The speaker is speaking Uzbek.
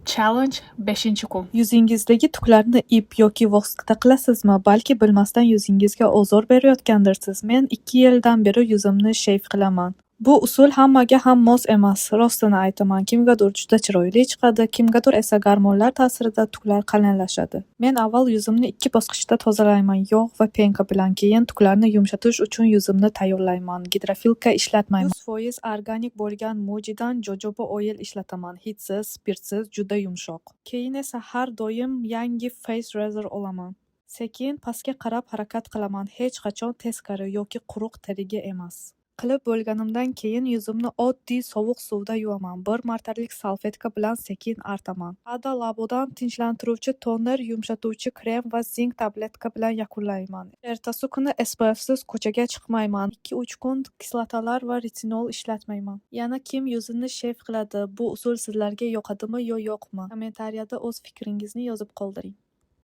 Challenge 5-kun. Yuzingizdagi tuklarni ip yoki voskda qilasizmi? Balki bilmasdan yuzingizga ozor berayotgandirsiz. Men 2 yildan beri yuzimni sheyv qilaman. Bu usul hammaga ham mos emas, rostini aytaman. Kimgadir juda chiroyli chiqadi, kimgadir esa gormonlar ta'sirida tuklar qalinlashadi. Men avval yuzimni 2 bosqichda tozalayman, yog' va penka bilan. Keyin tuklarni yumshatish uchun yuzimni tayyorlayman. Gidrofilka ishlatmayman. 100% organik bo'lgan Mojidan jojoba oil ishlataman. Hidsiz, spirtsiz, juda yumshoq. Keyin esa har doim yangi face razor olaman. Sekin pastga qarab harakat qilaman, hech qachon teskari yoki quruq teriga emas. Qilib bo'lganimdan keyin yuzimni oddiy sovuq suvda yuvaman. Bir martalik salfetka bilan sekin artaman. Ada labodan tinchlantiruvchi toner, yumshatuvchi krem va zinc tabletka bilan yakunlayman. Ertasi kuni SPFsiz ko'chaga chiqmayman. 2-3 kun kislotalar va retinol ishlatmayman. Yana kim yuzini sheyv qiladi? Bu usul sizlarga yoqadimi yo yo'qmi? Kommentariyada o'z fikringizni yozib qoldiring.